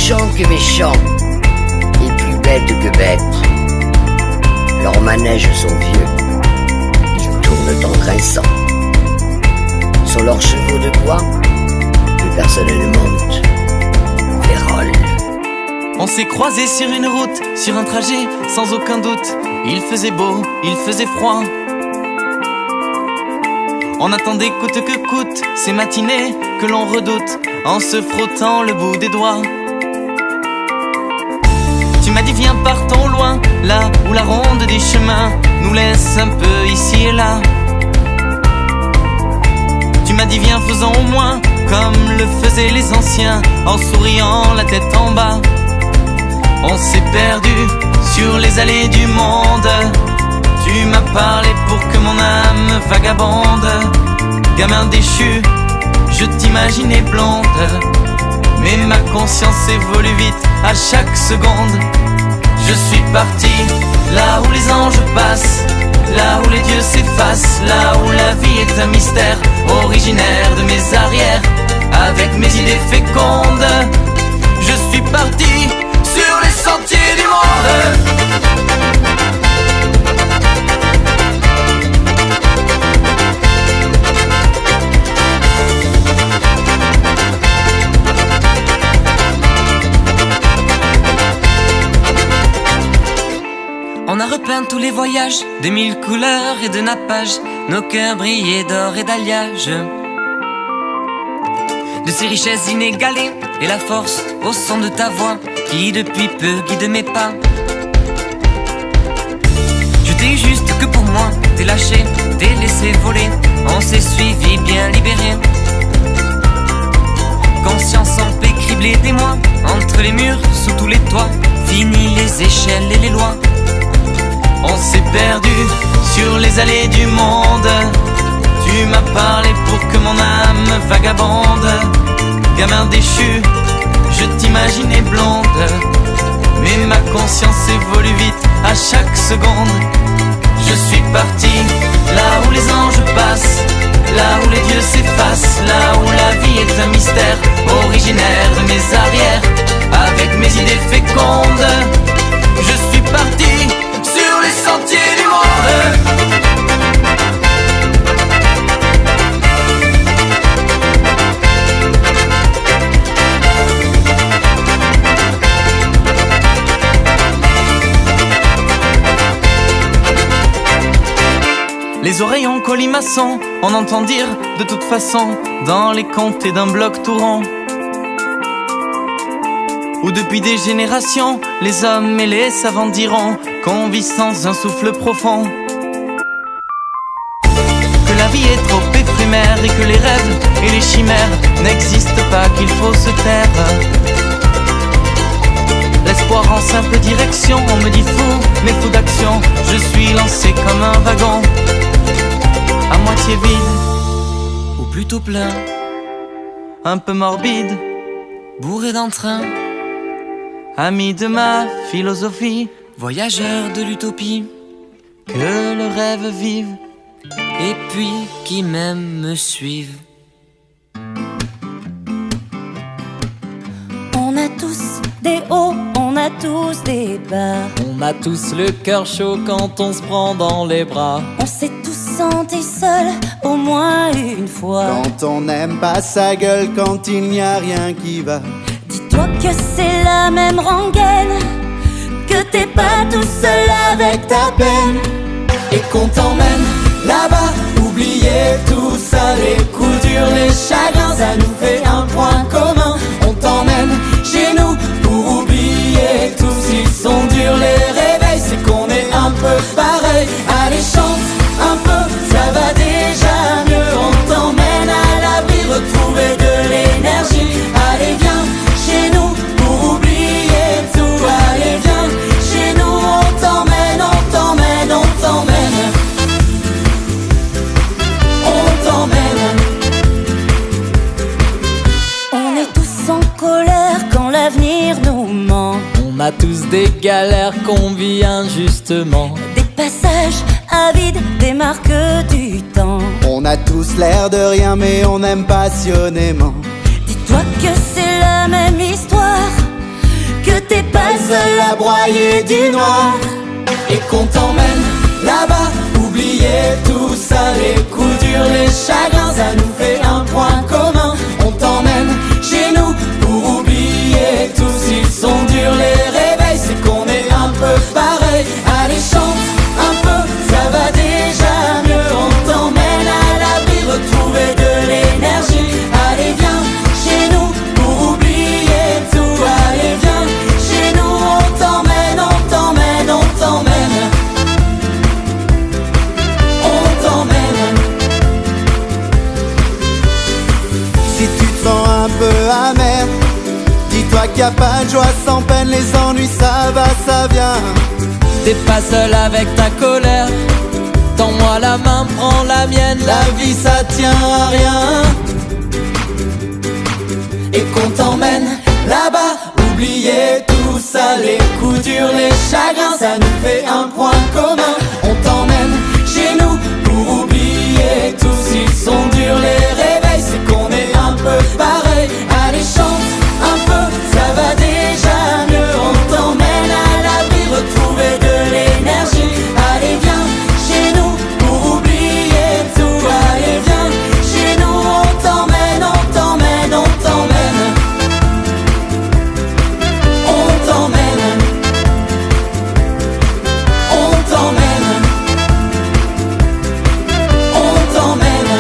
méchants que méchants, et plus bêtes que bêtes. Leurs manèges sont vieux, ils tournent en grinçant. Sur leurs chevaux de bois, plus personne ne monte. Vérole. On s'est croisés sur une route, sur un trajet, sans aucun doute. Il faisait beau, il faisait froid. On attendait coûte que coûte ces matinées que l'on redoute, en se frottant le bout des doigts. Tu m'as dit viens partons loin, là où la ronde des chemins nous laisse un peu ici et là. Tu m'as dit viens faisons au moins comme le faisaient les anciens, en souriant la tête en bas. On s'est perdu sur les allées du monde. Tu m'as parlé pour que mon âme vagabonde. Gamin déchu, je t'imaginais blonde, mais ma conscience évolue vite à chaque seconde. Je suis parti là où les anges passent, là où les dieux s'effacent, là où la vie est un mystère, originaire de mes arrières, avec mes idées fécondes. Je suis parti sur les sentiers du monde. On a repeint tous les voyages de mille couleurs et de nappages, nos cœurs brillaient d'or et d'alliage, de ces richesses inégalées et la force au son de ta voix qui depuis peu guide mes pas. Je t'ai juste que pour moi, t'es lâché, t'es laissé voler, on s'est suivi bien libéré. Conscience en paix criblée des mois, entre les murs, sous tous les toits, fini les échelles et les lois. On s'est perdu sur les allées du monde. Tu m'as parlé pour que mon âme vagabonde. Gamin déchu, je t'imaginais blonde, mais ma conscience évolue vite à chaque seconde. Je suis parti là où les anges passent, là où les dieux s'effacent, là où la vie est un mystère, originaire de mes arrières, avec mes idées fécondes. Je suis parti sur les sentiers du monde. Les oreilles en colimaçon, on entend dire de toute façon dans les comtés d'un bloc tout rond, où depuis des générations les hommes et les savants diront qu'on vit sans un souffle profond, que la vie est trop éphémère et que les rêves et les chimères n'existent pas, qu'il faut se taire. L'espoir en simple direction, on me dit fou, mais fou d'action. Je suis lancé comme un wagon, à moitié vide, ou plutôt plein, un peu morbide, bourré d'entrain. Ami de ma philosophie, voyageur de l'utopie, que le rêve vive, et puis qui même me suive. On a tous des hauts, on a tous des bas. On a tous le cœur chaud quand on se prend dans les bras. On s'est tous sentis seuls au moins une fois. Quand on n'aime pas sa gueule, quand il n'y a rien qui va. Dis-toi que c'est la même rengaine, que t'es pas tout seul avec ta peine, Et qu'on t'emmène là-bas, oublier tout ça, les coups durs, les chagrins, ça nous fait un point commun. On t'emmène chez nous pour oublier tout. S'ils sont durs les réveils, c'est qu'on est un peu pareil. Allez chante un peu, ça va déjà mieux. On t'emmène à l'abri, retrouver de l'énergie. Allez viens chez nous pour oublier tout. Allez viens chez nous, on t'emmène, on t'emmène, on t'emmène. On t'emmène. on est tous en colère quand l'avenir nous ment. On a tous des galères qu'on vit injustement, Des passages avides, des marques du temps. On a tous l'air de rien mais on aime passionnément. Dis-toi que c'est la même histoire, à broyer du noir et qu'on t'emmène là-bas, oublier tout ça, les coups durs, les chagrins, ça nous fait un point commun. On t'emmène chez nous pour oublier tout, s'ils sont durs les réveils, c'est qu'on est un peu pareil. Allez chante un peu, ça va déjà mieux. On t'emmène à l'abri, retrouver de l'énergie. Allez viens chez nous pour oublier tout. Allez viens chez nous, on t'emmène, on t'emmène, on t'emmène. On t'emmène. Si tu te sens un peu amer, dis-toi qu'il n'y a pas de joie sans peine, les ennuis ça va, ça vient. T'es pas seul avec ta colère, tends-moi la main, prends la mienne. La vie ça tient à rien et qu'on t'emmène là-bas, oublier tout ça, les coups durs, les chagrins, ça nous fait un point commun. On t'emmène chez nous pour oublier tout, s'ils sont durs les réveils, c'est qu'on est un peu pareil. Allez chante un peu, ça va déjà mieux. On t'emmène à l'abri, retrouver de l'énergie. Allez viens chez nous pour oublier tout. Allez viens chez nous, on t'emmène, on t'emmène, on t'emmène. On t'emmène. On t'emmène. On t'emmène.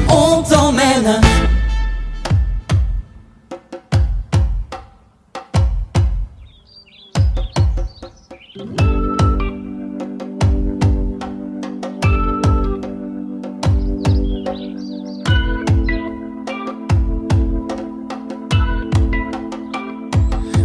On t'emmène.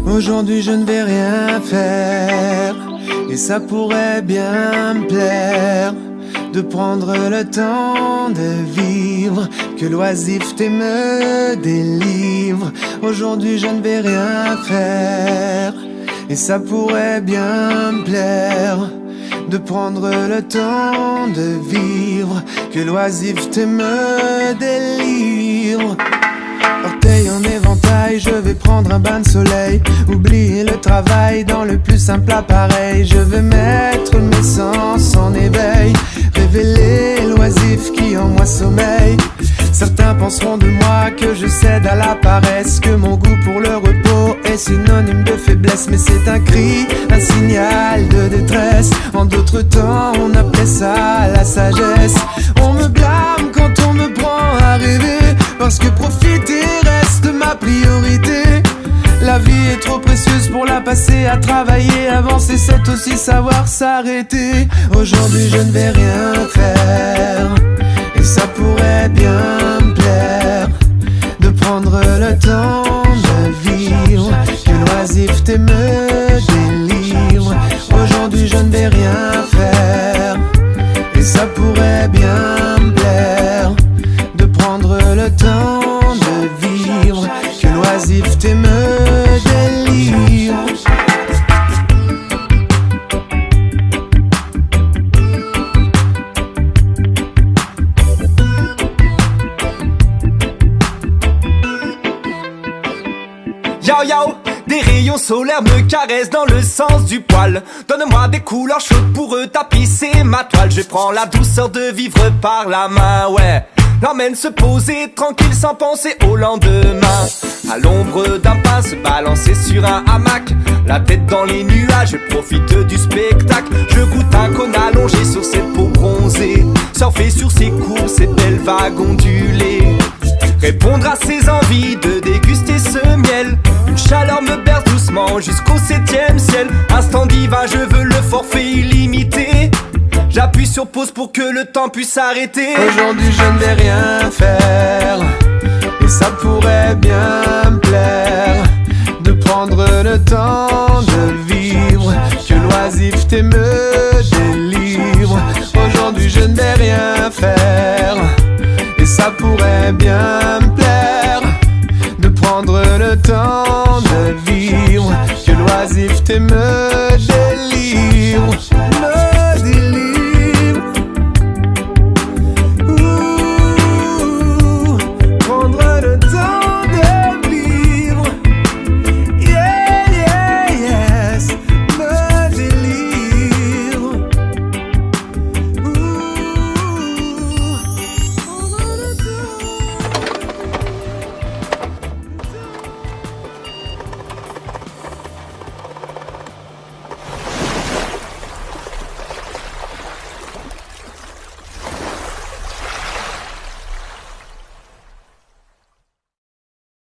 Aujourd'hui je ne vais rien faire et ça pourrait bien me plaire de prendre le temps de vivre, que l'oisiveté me délivre. Aujourd'hui je ne vais rien faire et ça pourrait bien me plaire de prendre le temps de vivre, que l'oisiveté me délivre. Orteil en éventail, je vais prendre un bain de soleil, oublier le travail dans le plus simple appareil. Je vais mettre mes sens en éveil, révéler l'oisif qui en moi sommeille. Certains penseront de moi que je cède à la paresse, que mon goût pour le repos est synonyme de faiblesse. Mais c'est un cri, un signal de détresse. En d'autres temps on appelait ça la sagesse. On me blâme quand on me prend à rêver, parce que profiter reste ma priorité. La vie est trop précieuse pour la passer à travailler. Avancer c'est aussi savoir s'arrêter. Aujourd'hui je ne vais rien faire et ça pourrait bien me plaire de prendre le temps de vivre, que l'oisiveté me délivre. Aujourd'hui je ne vais rien faire et ça pourrait bien me plaire de prendre le temps de vivre, que l'oisiveté me délivre. Yo yo, des rayons solaires me caressent dans le sens du poil. Donne-moi des couleurs chaudes pour eux tapisser ma toile. Je prends la douceur de vivre par la main, ouais. L'emmène se poser tranquille sans penser au lendemain. À l'ombre d'un pin se balancer sur un hamac, la tête dans les nuages, je profite du spectacle. Je goûte un cône allongé sur cette peau bronzée, surfer sur ces courbes, ces belles vagues ondulées. Répondre à ses envies de déguster ce miel. Une chaleur me berce doucement jusqu'au 7e ciel. Instant divin, je veux le forfait illimité. J'appuie sur pause pour que le temps puisse s'arrêter. Aujourd'hui je ne vais rien faire et ça pourrait bien me plaire de prendre le temps de vivre, que l'oisiveté me délivre. Aujourd'hui je ne vais rien faire et ça pourrait bien me plaire de prendre le temps de vivre, que l'oisiveté me